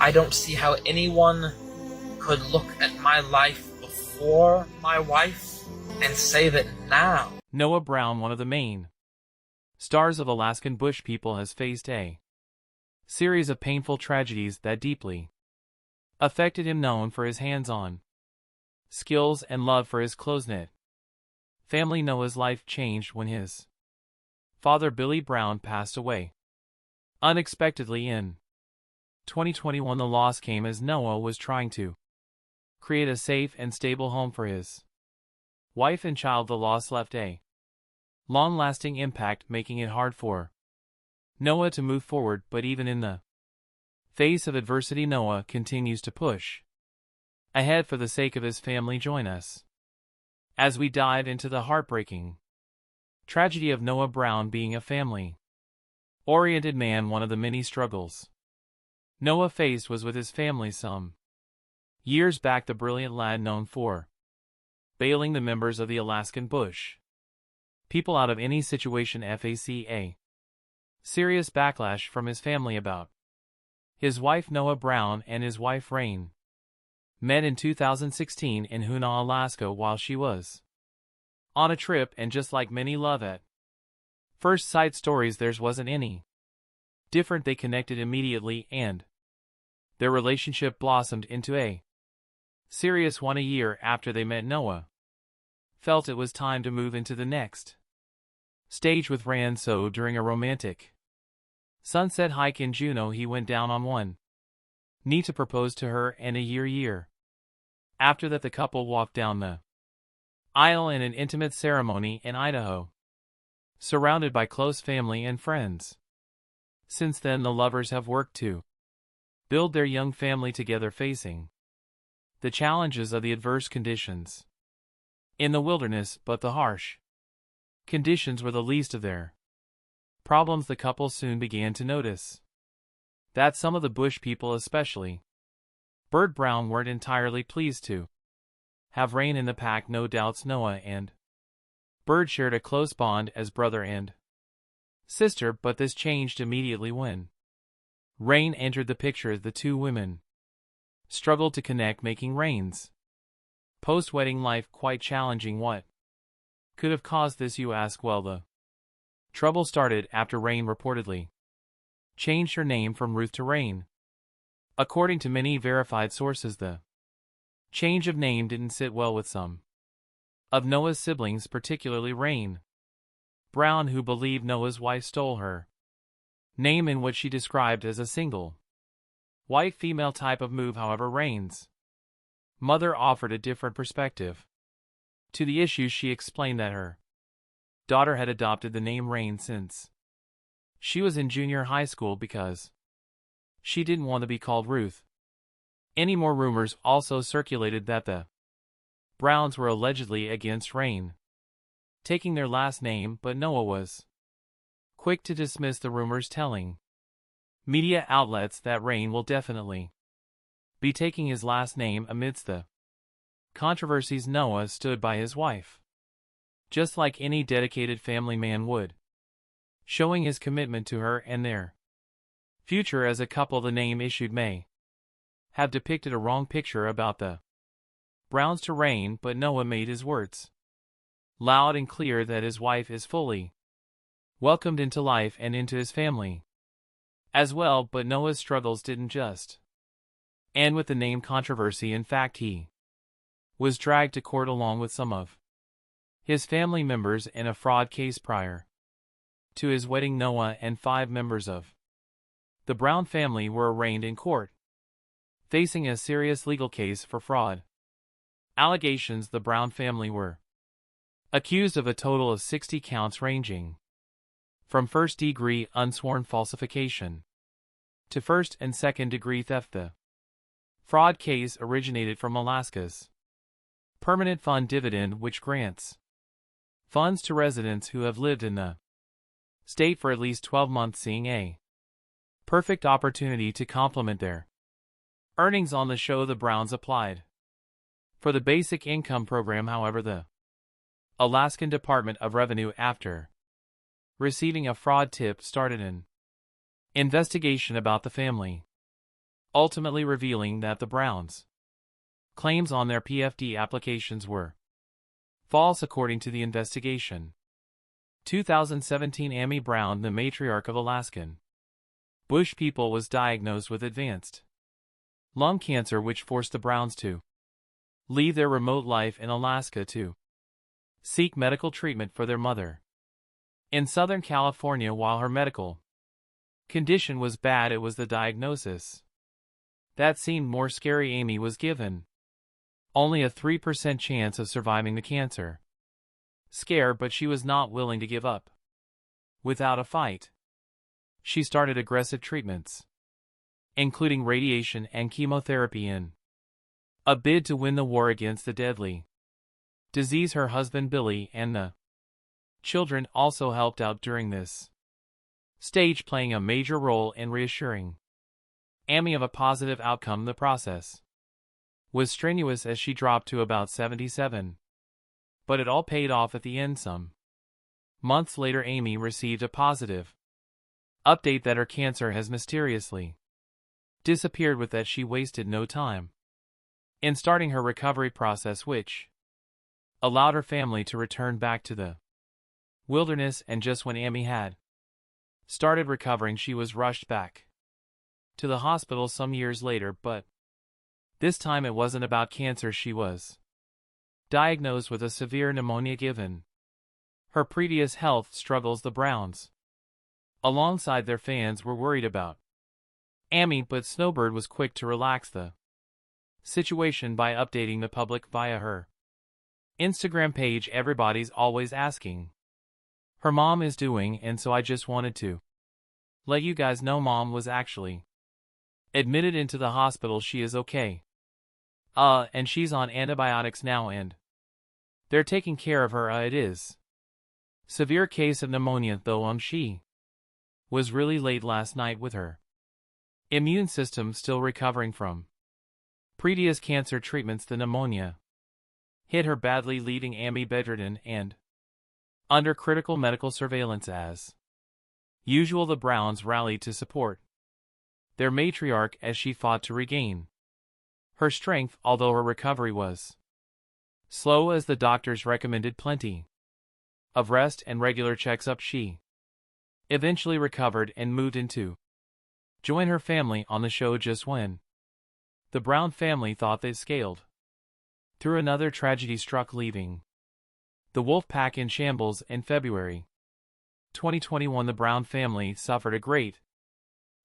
I don't see how anyone could look at my life before my wife and say that now. Noah Brown, one of the main stars of Alaskan Bush People, has faced a series of painful tragedies that deeply affected him, known for his hands-on skills and love for his close-knit family. Noah's life changed when his father, Billy Brown, passed away unexpectedly in 2021. The loss came as Noah was trying to create a safe and stable home for his wife and child. The loss left a long-lasting impact, making it hard for Noah to move forward, but even in the face of adversity, Noah continues to push ahead for the sake of his family. Join us as we dive into the heartbreaking tragedy of Noah Brown. Being a family-oriented man, one of the many struggles Noah faced was with his family. Some years back, the brilliant lad, known for bailing the members of the Alaskan Bush People out of any situation, faced a serious backlash from his family about his wife. Noah Brown and his wife Rain met in 2016 in Hoonah, Alaska, while she was on a trip, and just like many love at first sight stories, theirs wasn't any different. They connected immediately, and their relationship blossomed into a serious one. A year after they met, Noah felt it was time to move into the next stage with Rain, so during a romantic sunset hike in Juneau, he went down on one knee to propose to her, and a year after that, the couple walked down the aisle in an intimate ceremony in Idaho, surrounded by close family and friends. Since then, the lovers have worked to build their young family together, facing the challenges of the adverse conditions in the wilderness, but the harsh conditions were the least of their problems. The couple soon began to notice that some of the Bush people, especially Bird Brown, weren't entirely pleased to have Rain in the pack. No doubts Noah and Bird shared a close bond as brother and sister, but this changed immediately when Rain entered the picture. The two women struggled to connect, making Rain's post-wedding life quite challenging. What could have caused this, you ask? Well, the trouble started after Rain reportedly changed her name from Ruth to Rain. According to many verified sources, the change of name didn't sit well with some of Noah's siblings, particularly Rain Brown, who believed Noah's wife stole her name in what she described as a single white female type of move. However, Rain's mother offered a different perspective to the issue. She explained that her daughter had adopted the name Rain since she was in junior high school because she didn't want to be called Ruth anymore. Rumors also circulated that the Browns were allegedly against Rain taking their last name, but Noah was quick to dismiss the rumors, telling media outlets that Rain will definitely be taking his last name. Amidst the controversies, Noah stood by his wife, just like any dedicated family man would, showing his commitment to her and their future as a couple. The name issued may have depicted a wrong picture about the Browns to Rain, but Noah made his words loud and clear that his wife is fully welcomed into life and into his family as well. But Noah's struggles didn't just end with the name controversy. In fact, he was dragged to court along with some of his family members in a fraud case prior to his wedding. Noah and 5 members of the Brown family were arraigned in court, facing a serious legal case for fraud allegations. The Brown family were accused of a total of 60 counts, ranging from first-degree unsworn falsification to first- and second-degree theft. The fraud case originated from Alaska's Permanent Fund Dividend, which grants funds to residents who have lived in the state for at least 12 months, seeing a perfect opportunity to complement their earnings. On the show, the Browns applied for the basic income program. However, the Alaskan Department of Revenue, after receiving a fraud tip, started an investigation about the family. ultimately revealing that the Browns' claims on their PFD applications were false according to the investigation. 2017 Amy Brown, the matriarch of Alaskan Bush People, was diagnosed with advanced lung cancer, which forced the Browns to leave their remote life in Alaska to seek medical treatment for their mother in Southern California. While her medical condition was bad, it was the diagnosis that seemed more scary. Amy was given only a 3% chance of surviving the cancer scare, but she was not willing to give up without a fight. She started aggressive treatments, including radiation and chemotherapy, in a bid to win the war against the deadly disease. Her husband Billy and the children also helped out during this stage, playing a major role in reassuring Amy of a positive outcome. The process was strenuous as she dropped to about 77, but it all paid off at the end. Some months later, Amy received a positive update that her cancer has mysteriously disappeared, with that she wasted no time in starting her recovery process, which allowed her family to return back to the wilderness. And just when Amy had started recovering, she was rushed back to the hospital some years later, but this time it wasn't about cancer. She was diagnosed with a severe pneumonia. Given her previous health struggles, the Browns, alongside their fans, were worried about Amy, but Snowbird was quick to relax the situation by updating the public via her Instagram page. "Everybody's always asking her mom is doing, and so I just wanted to let you guys know mom was actually admitted into the hospital. She is okay. And she's on antibiotics now, and they're taking care of her. It is severe case of pneumonia though. She was really late last night with her immune system still recovering from previous cancer treatments. The pneumonia hit her badly, leaving Amy bedridden and under critical medical surveillance. As usual, the Browns rallied to support their matriarch as she fought to regain her strength, although her recovery was slow as the doctors recommended plenty of rest and regular checks-up. She eventually recovered and moved into join her family on the show just when the Brown family thought they'd scaled through another tragedy struck, leaving the wolf pack in shambles. In February 2021, the Brown family suffered a great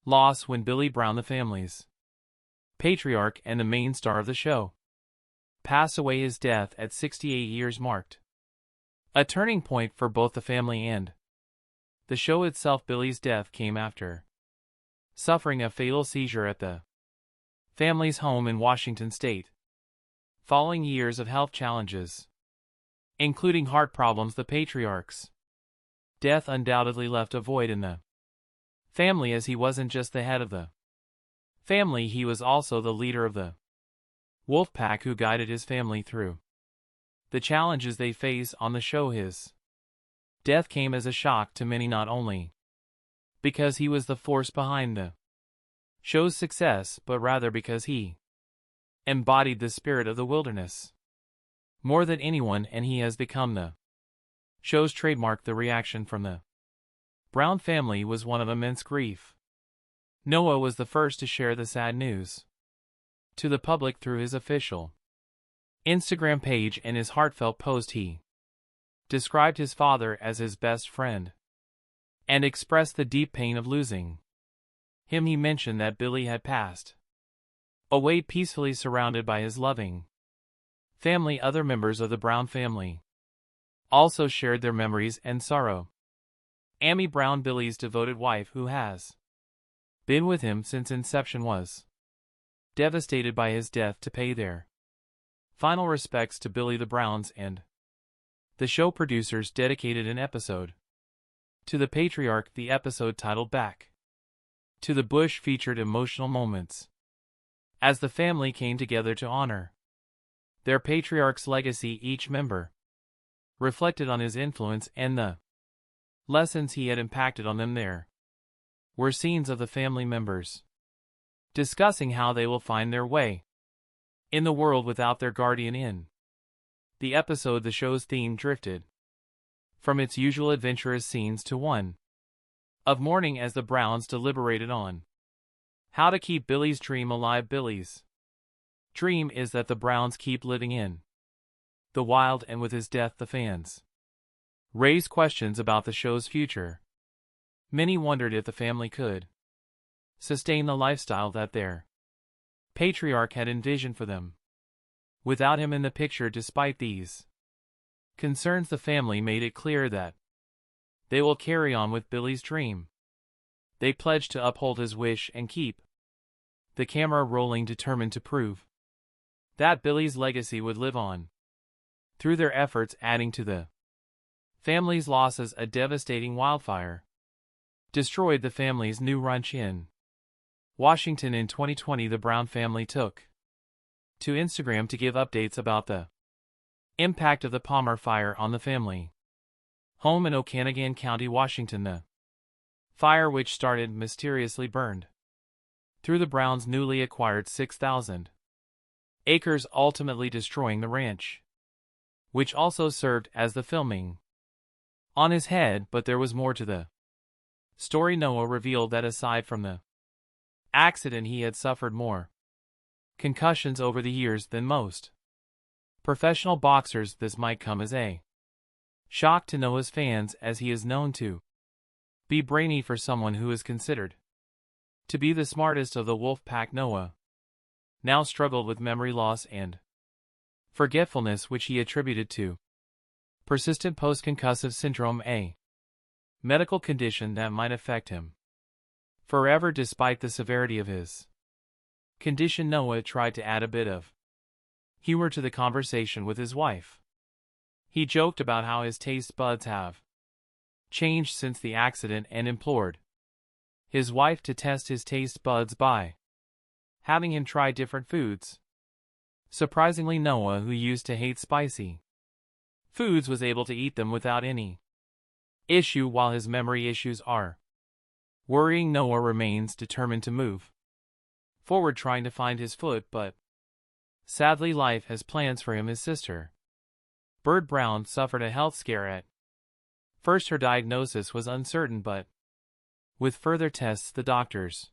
loss when Billy Brown, the family's patriarch and the main star of the show, passed away. His death at 68 years marked a turning point for both the family and the show itself. Billy's death came after suffering a fatal seizure at the family's home in Washington state, following years of health challenges, including heart problems. The patriarch's death undoubtedly left a void in the family, as he wasn't just the head of the family, he was also the leader of the wolf pack who guided his family through the challenges they face on the show. His death came as a shock to many, not only because he was the force behind the show's success, but rather because he embodied the spirit of the wilderness more than anyone, and he has become the show's trademark. The reaction from the Brown family was one of immense grief. Noah was the first to share the sad news to the public through his official Instagram page. In his heartfelt post, he described his father as his best friend and expressed the deep pain of losing him. He mentioned that Billy had passed away peacefully, surrounded by his loving family. Other members of the Brown family also shared their memories and sorrow. Amy Brown, Billy's devoted wife who has been with him since inception, was devastated by his death. To pay their final respects to Billy, the Browns and the show producers dedicated an episode to the patriarch. The episode, titled Back to the Bush, featured emotional moments as the family came together to honor their patriarch's legacy. Each member reflected on his influence and the lessons he had impacted on them. There were scenes of the family members discussing how they will find their way in the world without their guardian in the episode. The show's theme drifted from its usual adventurous scenes to one of mourning as the Browns deliberated on how to keep Billy's dream alive. Billy's dream is that the Browns keep living in the wild, and with his death the fans raised questions about the show's future. Many wondered if the family could sustain the lifestyle that their patriarch had envisioned for them without him in the picture. Despite these concerns, the family made it clear that they will carry on with Billy's dream. They pledged to uphold his wish and keep the camera rolling, determined to prove that Billy's legacy would live on through their efforts, adding to the family's losses. A devastating wildfire destroyed the family's new ranch in Washington in 2020. The Brown family took to Instagram to give updates about the impact of the Palmer fire on the family home in Okanogan County, Washington. The fire, which started mysteriously, burned through the Browns' newly acquired 6,000 acres, ultimately destroying the ranch, which also served as the filming on his head. But there was more to the story. Noah revealed that aside from the accident, he had suffered more concussions over the years than most professional boxers. This might come as a shock to Noah's fans, as he is known to be brainy for someone who is considered to be the smartest of the wolf pack. Noah now struggled with memory loss and forgetfulness, which he attributed to persistent post-concussive syndrome, a medical condition that might affect him forever. Despite the severity of his condition, Noah tried to add a bit of humor to the conversation with his wife. He joked about how his taste buds have changed since the accident and implored his wife to test his taste buds by having him try different foods. Surprisingly, Noah, who used to hate spicy foods, was able to eat them without any issue. While his memory issues are worrying, Noah remains determined to move forward, trying to find his foot, but sadly life has plans for him. His sister, Bird Brown, suffered a health scare at first. Her diagnosis was uncertain, but with further tests the doctors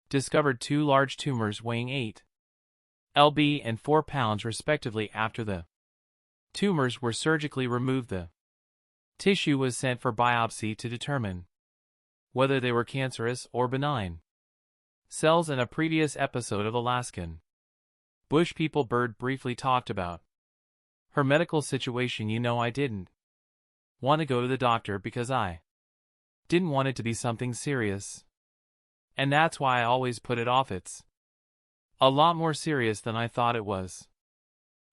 discovered 2 large tumors weighing 8 lb and 4 pounds respectively. After the tumors were surgically removed, the tissue was sent for biopsy to determine whether they were cancerous or benign cells. In a previous episode of Alaskan Bush People, Bird briefly talked about her medical situation. I didn't want to go to the doctor because I didn't want it to be something serious, and that's why I always put it off. It's a lot more serious than I thought it was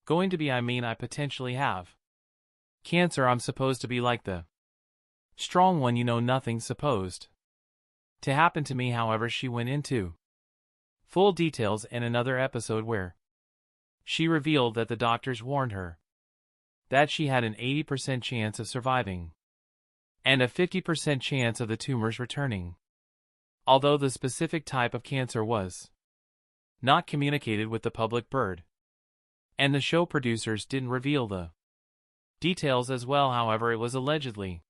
going to be. I potentially have cancer. I'm supposed to be like the strong one, nothing's supposed to happen to me. However, she went into full details in another episode where she revealed that the doctors warned her that she had an 80% chance of surviving and a 50% chance of the tumors returning, although the specific type of cancer was not communicated with the public. Bird and the show producers didn't reveal the details as well. However, it was allegedly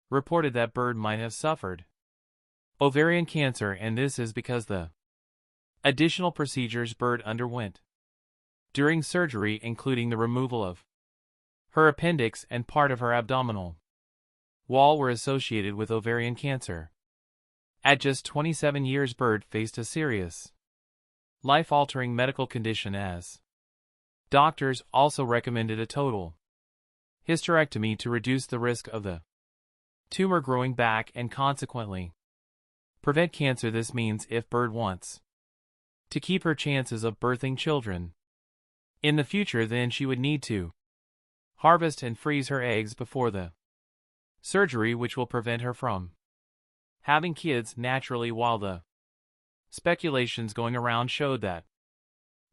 reported that Bird might have suffered ovarian cancer, and this is because the additional procedures Bird underwent during surgery, including the removal of her appendix and part of her abdominal wall, were associated with ovarian cancer. At just 27 years, Bird faced a serious, life-altering medical condition, as doctors also recommended a total hysterectomy to reduce the risk of the tumor growing back and consequently prevent cancer. This means if Bird wants to keep her chances of birthing children in the future, then she would need to harvest and freeze her eggs before the surgery, which will prevent her from having kids naturally. While the speculations going around showed that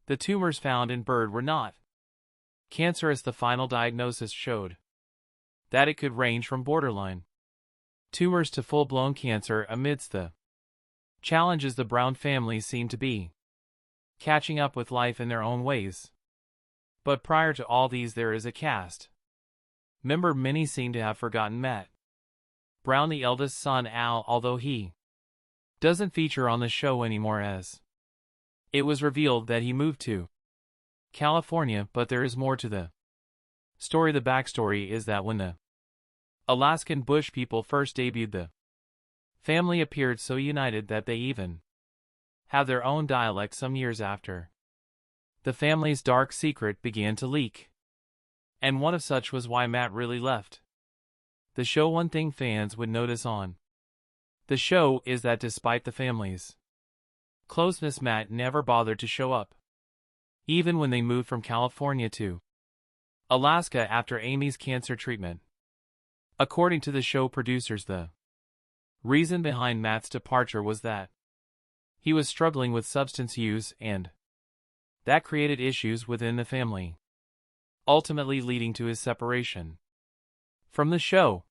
the tumors found in Bird were not cancerous, the final diagnosis showed that it could range from borderline tumors to full-blown cancer. Amidst the challenges the Brown family seem to be catching up with life in their own ways. But prior to all these there is a cast member many seem to have forgotten: Matt Brown, the eldest son Al, although he doesn't feature on the show anymore, as it was revealed that he moved to California. But there is more to the story. The backstory is that when the Alaskan Bush People first debuted, the family appeared so united that they even have their own dialect some years after. The family's dark secret began to leak, and one of such was why Matt really left the show. One thing fans would notice on the show is that despite the family's closeness, Matt never bothered to show up, even when they moved from California to Alaska after Amy's cancer treatment. According to the show producers, the reason behind Matt's departure was that he was struggling with substance use, and that created issues within the family, ultimately leading to his separation from the show.